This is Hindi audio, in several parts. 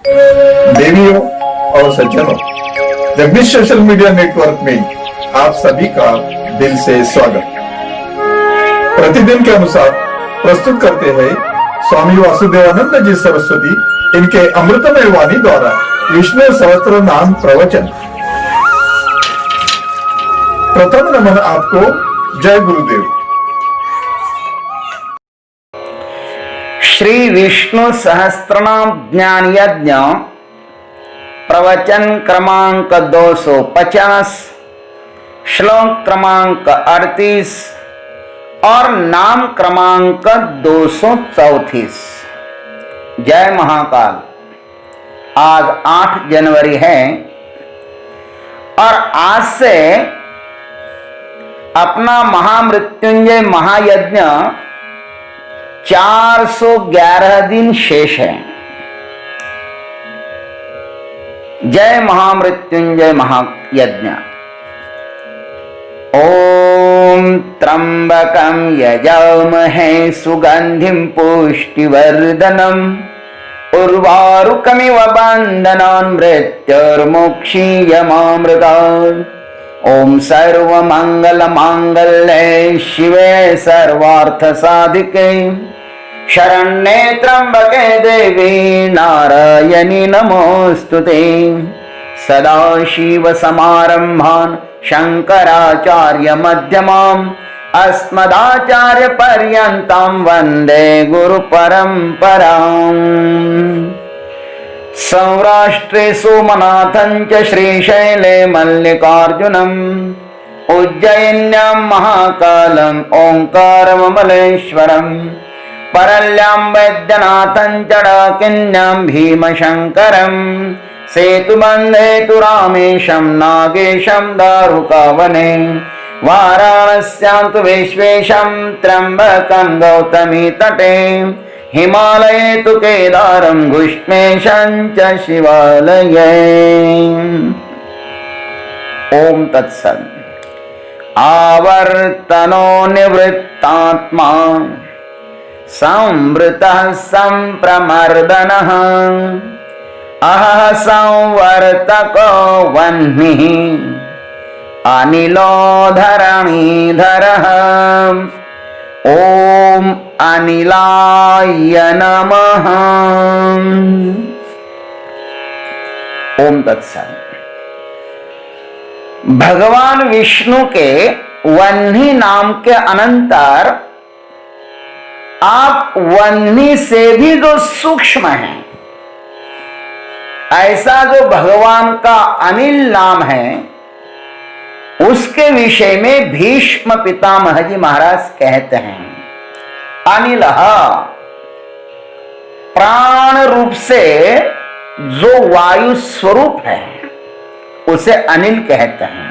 देवियों और सज्जनों, जगदीश सोशल मीडिया नेटवर्क में आप सभी का दिल से स्वागत। प्रतिदिन के अनुसार प्रस्तुत करते हैं स्वामी वासुदेवानंद जी सरस्वती इनके अमृतमय वाणी द्वारा विष्णु सहस्त्र नाम प्रवचन। प्रथम नमन आपको। जय गुरुदेव। श्री विष्णु सहस्त्रनाम ज्ञान यज्ञ प्रवचन क्रमांक 250, श्लोक क्रमांक 38 और नाम क्रमांक 234। जय महाकाल। आज 8 जनवरी है और आज से अपना महामृत्युंजय महायज्ञ 411 दिन शेष है। जय महामृत्युंजय महायज्ञ। ओम त्र्यंबकं यजामहे सुगंधिं पुष्टिवर्धनम् उर्वारुकमिव बन्धनान् मृत्युर्मुक्षीयमामृतात्। ओम सर्वमंगल मांगल्ये शिवे सर्वार्थ साधिके शरण्ये त्र्यंबके देवी नारायणी नमोस्तुते। सदाशिव समारंभान् शंकराचार्य मध्यमाम् अस्मदाचार्य पर्यन्तां वन्दे गुरु परंपराम्। सौराष्ट्रे सोमनाथं च श्रीशैले मल्लिकार्जुनम् उज्जयिन्यां महाकालम् ओंकारममलेश्वरम् परल्यां वैद्यनाथं च डाकिन्यां भीमशङ्करम् सेतुबन्धे तु रामेशं नागेशं दारुकावने वाराणस्यां तु विश्वेशं त्र्यम्बकं गौतमी तटे हिमालये तु केदारं घुष्मेशं च शिवालये। ओम तत्सत्। आवर्तनो निवृत्तात्मा संवृतः संप्रमर्दनः अहः संवर्तको वह्निः अनिलो धरणीधरः। ओम अनिलाय नमः। ओम तत्सत्। भगवान विष्णु के वह्नि नाम के अनंतर आप वह्नि से भी जो सूक्ष्म हैं, ऐसा जो भगवान का अनिल नाम है, उसके विषय में भीष्म पितामह जी महाराज कहते हैं, अनिलः प्राण रूप से जो वायु स्वरूप है उसे अनिल कहते हैं।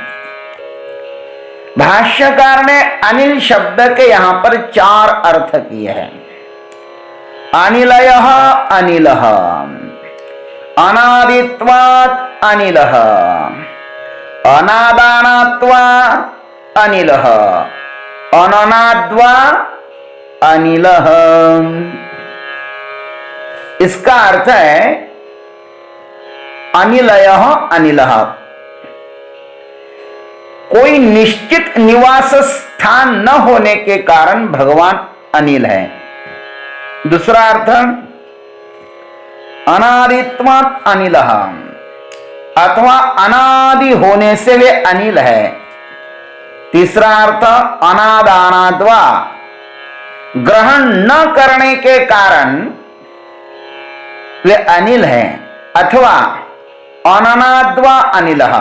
भाष्यकार ने अनिल शब्द के यहां पर 4 अर्थ किए हैं। अनिलयः अनिलः, अनादित्वात् अनिलः, अनादानात्वा अनिलः, अननाद्वा अनिलः। इसका अर्थ है अनिलयः अनिलः, कोई निश्चित निवास स्थान न होने के कारण भगवान अनिल है। दूसरा अर्थ अनादित्वात् अनिलः, अथवा अनादि होने से वे अनिल है। तीसरा अर्थ अनादानाद्वा, ग्रहण न करने के कारण वे अनिल हैं, अथवा अननाद्वा अनिलः,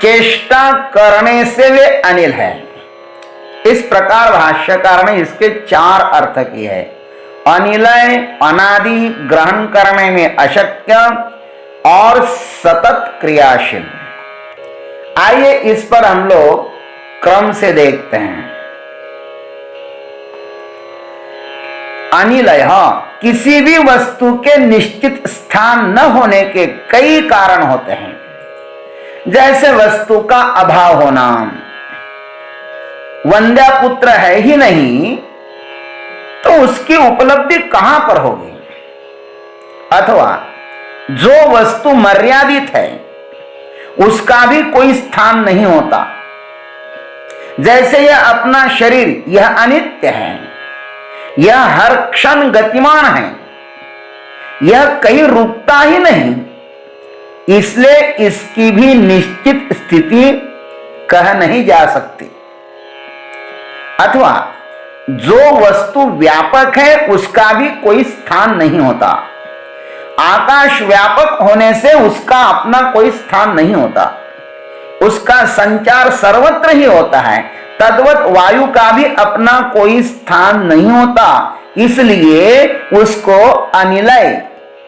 चेष्टा करने से वे अनिल है। इस प्रकार भाष्यकार ने इसके 4 अर्थ किए हैं। अनिलय, अनादि, ग्रहण करने में अशक्य और सतत क्रियाशील। आइए इस पर हम लोग क्रम से देखते हैं। अनिलय, किसी भी वस्तु के निश्चित स्थान न होने के कई कारण होते हैं। जैसे वस्तु का अभाव होना, वंद्या पुत्र है ही नहीं तो उसकी उपलब्धि कहां पर होगी, अथवा जो वस्तु मर्यादित है उसका भी कोई स्थान नहीं होता। जैसे यह अपना शरीर, यह अनित्य है, यह हर क्षण गतिमान है, यह कहीं रुकता ही नहीं, इसलिए इसकी भी निश्चित स्थिति कह नहीं जा सकती। अथवा जो वस्तु व्यापक है उसका भी कोई स्थान नहीं होता। आकाश व्यापक होने से उसका अपना कोई स्थान नहीं होता, उसका संचार सर्वत्र ही होता है। तद्वत वायु का भी अपना कोई स्थान नहीं होता, इसलिए उसको अनिलय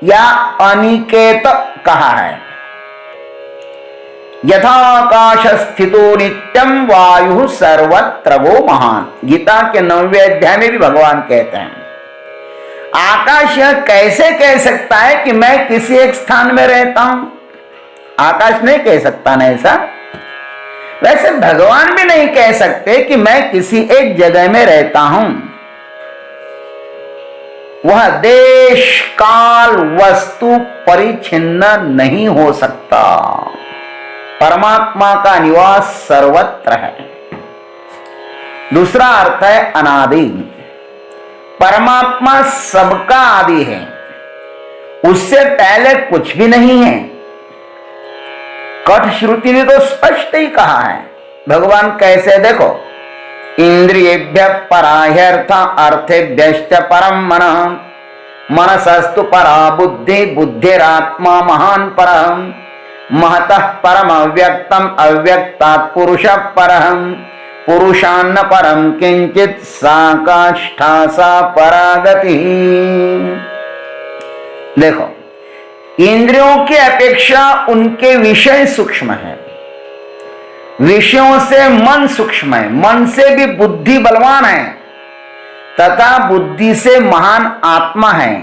या अनिकेत कहा है। यथाकाश स्थितो नित्यम वायु सर्वत्र वो महान। गीता के 9वें अध्याय में भी भगवान कहते हैं, आकाश यह कैसे कह सकता है कि मैं किसी एक स्थान में रहता हूं? आकाश नहीं कह सकता ना ऐसा। वैसे भगवान भी नहीं कह सकते कि मैं किसी एक जगह में रहता हूं। वह देश काल वस्तु परिच्छिन्न नहीं हो सकता। परमात्मा का निवास सर्वत्र है। दूसरा अर्थ है अनादि। परमात्मा सबका आदि है, उससे पहले कुछ भी नहीं है। कठ श्रुति ने तो स्पष्ट ही कहा है। भगवान कैसे, देखो, इंद्रियेभ्य पराह्यर्थ अर्थेभ्यश्च परम मनः मनसस्तु परा बुद्धि बुद्धिरात्मा महान परम महतः परम अव्यक्तम अव्यक्तात् पुरुषः परम पुरुषान्न परम किंचित सा काष्ठा सा परागति। देखो, इंद्रियों की अपेक्षा उनके विषय सूक्ष्म है, विषयों से मन सूक्ष्म है, मन से भी बुद्धि बलवान है तथा बुद्धि से महान आत्मा है।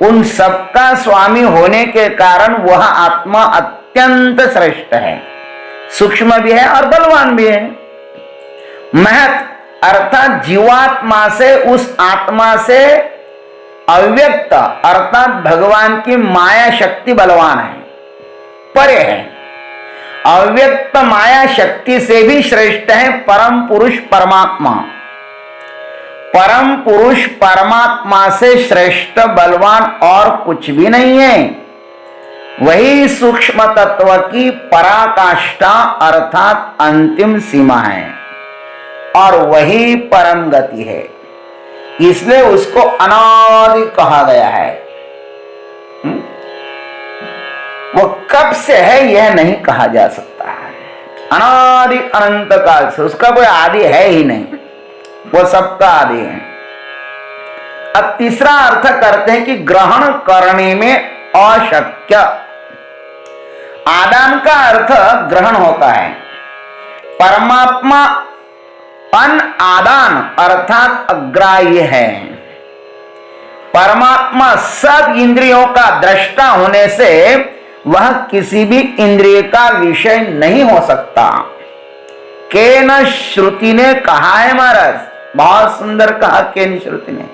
उन सबका स्वामी होने के कारण वह आत्मा अत्यंत श्रेष्ठ है, सूक्ष्म भी है और बलवान भी है। महत अर्थात जीवात्मा से, उस आत्मा से अव्यक्त अर्थात भगवान की माया शक्ति बलवान है, परे है। अव्यक्त माया शक्ति से भी श्रेष्ठ है परम पुरुष परमात्मा। परम पुरुष परमात्मा से श्रेष्ठ बलवान और कुछ भी नहीं है। वही सूक्ष्म तत्व की पराकाष्ठा अर्थात अंतिम सीमा है और वही परम गति है, इसलिए उसको अनादि कहा गया है। वो कब से है यह नहीं कहा जा सकता है। अनादि अनंत काल से, उसका कोई आदि है ही नहीं, वो सबका आदि है। अब तीसरा अर्थ करते हैं कि ग्रहण करने में अशक्य। आदान का अर्थ ग्रहण होता है। परमात्मा अन आदान अर्थात अग्राह्य है। परमात्मा सब इंद्रियों का दृष्टा होने से वह किसी भी इंद्रिय का विषय नहीं हो सकता। केन श्रुति ने कहा है महाराज, बहुत सुंदर कहा केन श्रुति ने,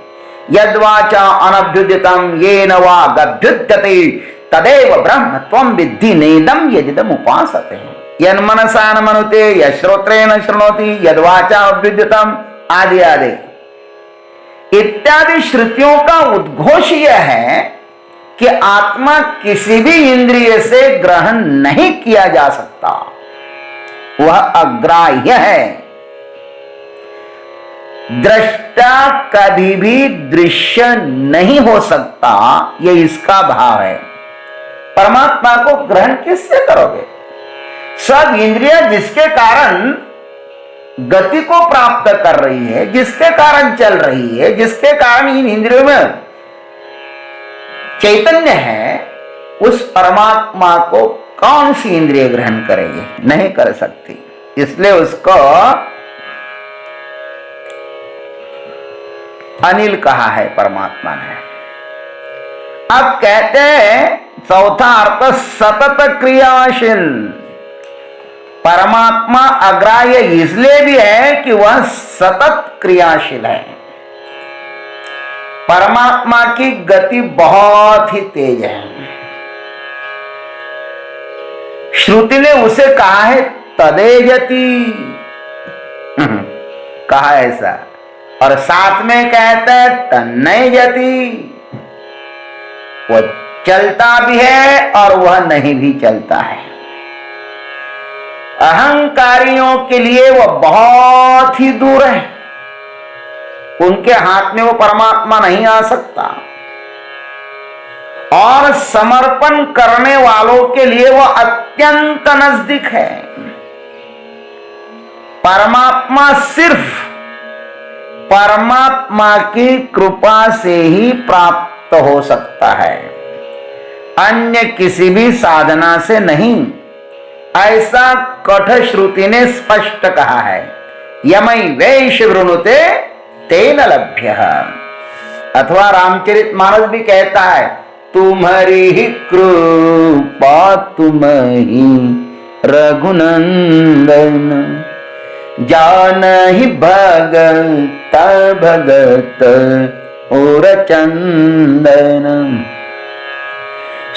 यद्वाचा अनभ्युदितम येन वा गभ्युद्यते तदेव ब्रह्म त्वं विद्धि नेदम यदिदम उपासते। यन्मनसा न मनुते यश्रोत्रेण शृणोति यद्वाचा अभ्युदितम आदि आदि इत्यादि श्रुतियों का उद्घोष यह है कि आत्मा किसी भी इंद्रिय से ग्रहण नहीं किया जा सकता, वह अग्राह्य है। दृष्टा कभी भी दृश्य नहीं हो सकता, यह इसका भाव है। परमात्मा को ग्रहण किससे करोगे? सब इंद्रिया जिसके कारण गति को प्राप्त कर रही है, जिसके कारण चल रही है, जिसके कारण इन इंद्रियों में चैतन्य है, उस परमात्मा को कौन सी इंद्रिय ग्रहण करेगी? नहीं कर सकती। इसलिए उसको अनिल कहा है परमात्मा ने। अब कहते हैं चौथा अर्थ सतत क्रियाशील। परमात्मा अग्राह्य इसलिए भी है कि वह सतत क्रियाशील है। परमात्मा की गति बहुत ही तेज है। श्रुति ने उसे कहा है तदेजति, कहा ऐसा, और साथ में कहता है तन्नयजति, वो चलता भी है और वह नहीं भी चलता है। अहंकारियों के लिए वह बहुत ही दूर है, उनके हाथ में वो परमात्मा नहीं आ सकता, और समर्पण करने वालों के लिए वह अत्यंत नजदीक है। परमात्मा सिर्फ परमात्मा की कृपा से ही प्राप्त हो सकता है, अन्य किसी भी साधना से नहीं, ऐसा कठ श्रुति ने स्पष्ट कहा है। यमई वैश वृणुते तेन लभ्य, अथवा रामचरितमानस भी कहता है तुम्हारी ही कृपा तुम ही रघुनंदन, जान ही भगत भगत और चंदन।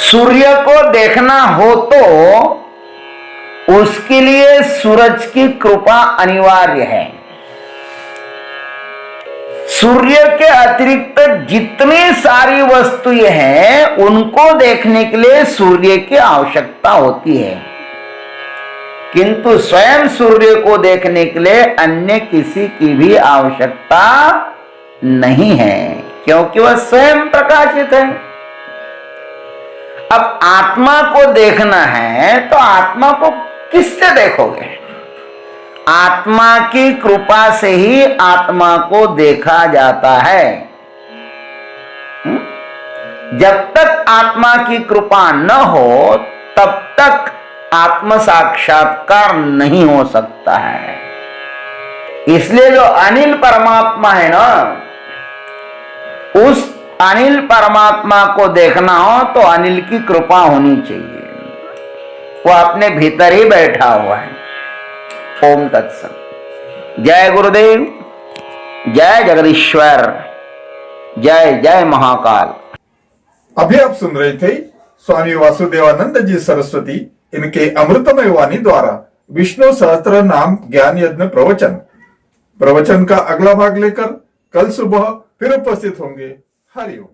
सूर्य को देखना हो तो उसके लिए सूरज की कृपा अनिवार्य है। सूर्य के अतिरिक्त जितनी सारी वस्तुएं हैं उनको देखने के लिए सूर्य की आवश्यकता होती है, किंतु स्वयं सूर्य को देखने के लिए अन्य किसी की भी आवश्यकता नहीं है, क्योंकि वह स्वयं प्रकाशित है। अब आत्मा को देखना है तो आत्मा को किससे देखोगे? आत्मा की कृपा से ही आत्मा को देखा जाता है। जब तक आत्मा की कृपा न हो तब तक आत्म साक्षात्कार नहीं हो सकता है। इसलिए जो अनिल परमात्मा है ना, उस अनिल परमात्मा को देखना हो तो अनिल की कृपा होनी चाहिए, वो अपने भीतर ही बैठा हुआ है। ओम तत्सत। जय गुरुदेव, जय जगदीश्वर, जय जय महाकाल। अभी आप सुन रहे थे स्वामी वासुदेवानंद जी सरस्वती इनके अमृतमय वाणी द्वारा विष्णु सहस्त्र नाम ज्ञान यज्ञ प्रवचन का अगला भाग लेकर कल सुबह फिर उपस्थित होंगे। हरिओम।